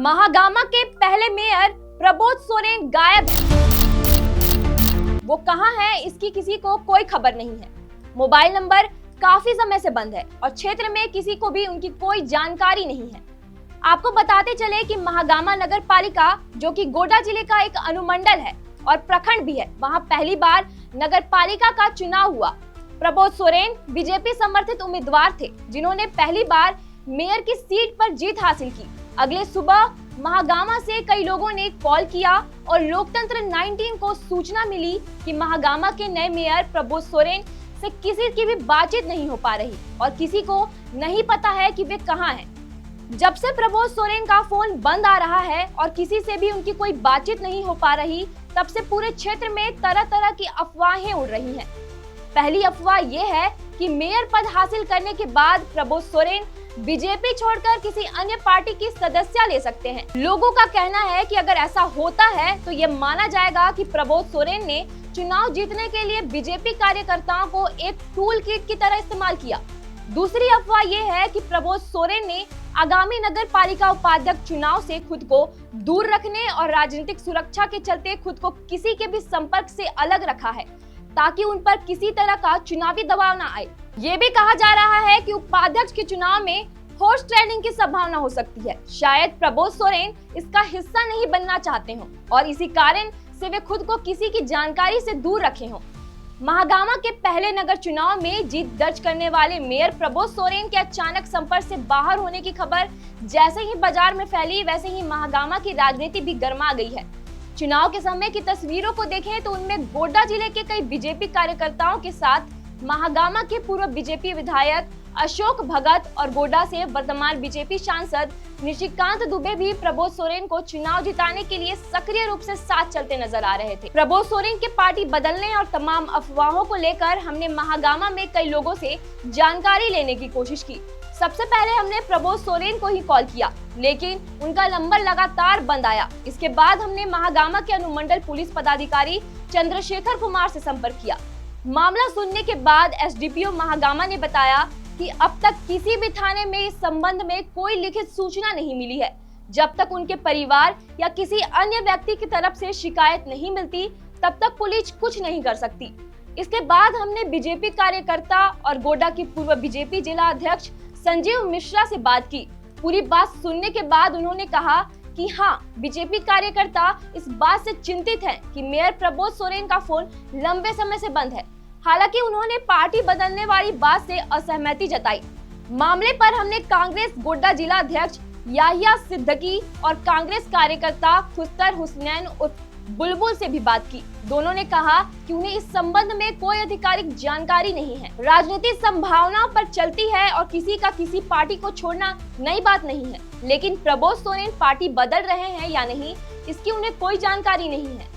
महागामा के पहले मेयर प्रबोध सोरेन गायब है। वो कहां है इसकी किसी को कोई खबर नहीं है। मोबाइल नंबर काफी समय से बंद है और क्षेत्र में किसी को भी उनकी कोई जानकारी नहीं है। आपको बताते चले कि महागामा नगर पालिका, जो कि गोड्डा जिले का एक अनुमंडल है और प्रखंड भी है, वहां पहली बार नगर पालिका का चुनाव हुआ। प्रबोध सोरेन बीजेपी समर्थित उम्मीदवार थे, जिन्होंने पहली बार मेयर की सीट पर जीत हासिल की। अगले सुबह महागामा से कई लोगों ने कॉल किया और लोकतंत्र 19 को सूचना मिली कि महागामा के नए मेयर प्रबोध सोरेन से किसी की भी बातचीत नहीं हो पा रही और किसी को नहीं पता है कि वे कहां हैं। जब से प्रबोध सोरेन का फोन बंद आ रहा है और किसी से भी उनकी कोई बातचीत नहीं हो पा रही, तब से पूरे क्षेत्र में तरह तरह की अफवाहें उड़ रही हैं। पहली अफवाह ये है कि मेयर पद हासिल करने के बाद प्रबोध सोरेन बीजेपी छोड़कर किसी अन्य पार्टी की सदस्य ले सकते हैं। लोगों का कहना है कि अगर ऐसा होता है तो ये माना जाएगा कि प्रबोध सोरेन ने चुनाव जीतने के लिए बीजेपी कार्यकर्ताओं को एक टूल किट की तरह इस्तेमाल किया। दूसरी अफवाह ये है कि प्रबोध सोरेन ने आगामी नगर पालिका उपाध्यक्ष चुनाव से खुद को दूर रखने और राजनीतिक सुरक्षा के चलते खुद को किसी के भी संपर्क से अलग रखा है, ताकि उन पर किसी तरह का चुनावी दबाव न आए। ये भी कहा जा रहा है कि उपाध्यक्ष के चुनाव में हॉर्स ट्रेडिंग की संभावना हो सकती है। शायद प्रबोध सोरेन इसका हिस्सा नहीं बनना चाहते हो और इसी कारण से वे खुद को किसी की जानकारी से दूर रखे हों। महागामा के पहले नगर चुनाव में जीत दर्ज करने वाले मेयर प्रबोध सोरेन के अचानक संपर्क से बाहर होने की खबर जैसे ही बाजार में फैली, वैसे ही महागामा की राजनीति भी गर्मा गई है। चुनाव के समय की तस्वीरों को देखें तो उनमें गोड्डा जिले के कई बीजेपी कार्यकर्ताओं के साथ महागामा के पूर्व बीजेपी विधायक अशोक भगत और गोड्डा से वर्तमान बीजेपी सांसद निशिकांत दुबे भी प्रबोध सोरेन को चुनाव जिताने के लिए सक्रिय रूप से साथ चलते नजर आ रहे थे। प्रबोध सोरेन के पार्टी बदलने और तमाम अफवाहों को लेकर हमने महागामा में कई लोगों से जानकारी लेने की कोशिश की। सबसे पहले हमने प्रबोध सोरेन को ही कॉल किया, लेकिन उनका नंबर लगातार बंद आया। इसके बाद हमने महागामा के अनुमंडल पुलिस पदाधिकारी चंद्रशेखर कुमार से संपर्क किया। मामला सुनने के बाद एसडीपीओ महागामा ने बताया कि अब तक किसी भी थाने में इस संबंध में कोई लिखित सूचना नहीं मिली है। जब तक उनके परिवार या किसी अन्य व्यक्ति की तरफ से शिकायत नहीं मिलती, तब तक पुलिस कुछ नहीं कर सकती। इसके बाद हमने बीजेपी कार्यकर्ता और गोड्डा की पूर्व बीजेपी जिला अध्यक्ष संजीव मिश्रा से बात की। पूरी बात सुनने के बाद उन्होंने कहा कि हाँ, बीजेपी कार्यकर्ता इस बात से चिंतित हैं कि मेयर प्रबोध सोरेन का फोन लंबे समय से बंद है। हालांकि उन्होंने पार्टी बदलने वाली बात से असहमति जताई। मामले पर हमने कांग्रेस गोड्डा जिला अध्यक्ष याहिया सिद्दीकी और कांग्रेस कार्यकर्ता खुस्तर हुसैन उर्फ बुलबुल से भी बात की। दोनों ने कहा कि उन्हें इस संबंध में कोई आधिकारिक जानकारी नहीं है। राजनीति संभावनाओं पर चलती है और किसी का किसी पार्टी को छोड़ना नई बात नहीं है, लेकिन प्रबोध सोरेन पार्टी बदल रहे हैं या नहीं, इसकी उन्हें कोई जानकारी नहीं है।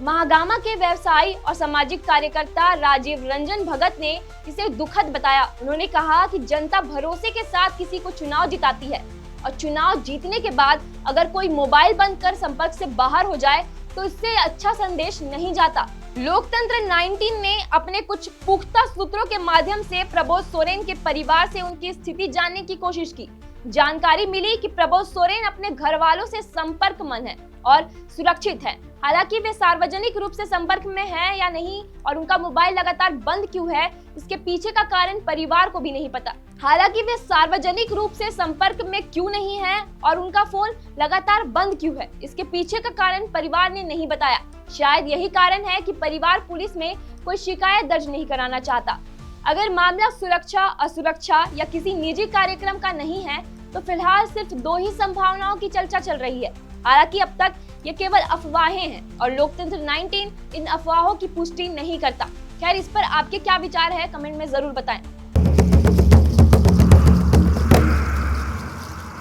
महागामा के व्यवसायी और सामाजिक कार्यकर्ता राजीव रंजन भगत ने इसे दुखद बताया। उन्होंने कहा कि जनता भरोसे के साथ किसी को चुनाव जिताती है और चुनाव जीतने के बाद अगर कोई मोबाइल बंद कर संपर्क से बाहर हो जाए तो इससे अच्छा संदेश नहीं जाता। लोकतंत्र 19 ने अपने कुछ पुख्ता सूत्रों के माध्यम से प्रबोध सोरेन के परिवार से उनकी स्थिति जानने की कोशिश की। जानकारी मिली कि प्रबोध सोरेन अपने घर वालों से संपर्कमंद हैं और सुरक्षित हैं। हालांकि वे सार्वजनिक रूप से संपर्क में हैं या नहीं और उनका मोबाइल लगातार बंद क्यों है, इसके पीछे का कारण परिवार को भी नहीं पता। हालांकि वे सार्वजनिक रूप से संपर्क में क्यों नहीं है और उनका फोन लगातार बंद क्यों है, इसके पीछे का कारण परिवार ने नहीं बताया। शायद यही कारण है कि परिवार पुलिस में कोई शिकायत दर्ज नहीं कराना चाहता। अगर मामला सुरक्षा, असुरक्षा या किसी निजी कार्यक्रम का नहीं है तो फिलहाल सिर्फ दो ही संभावनाओं की चर्चा चल रही है। हालांकि अब तक ये केवल अफवाहें हैं और लोकतंत्र 19 इन अफवाहों की पुष्टि नहीं करता। खैर, इस पर आपके क्या विचार है, कमेंट में जरूर बताएं।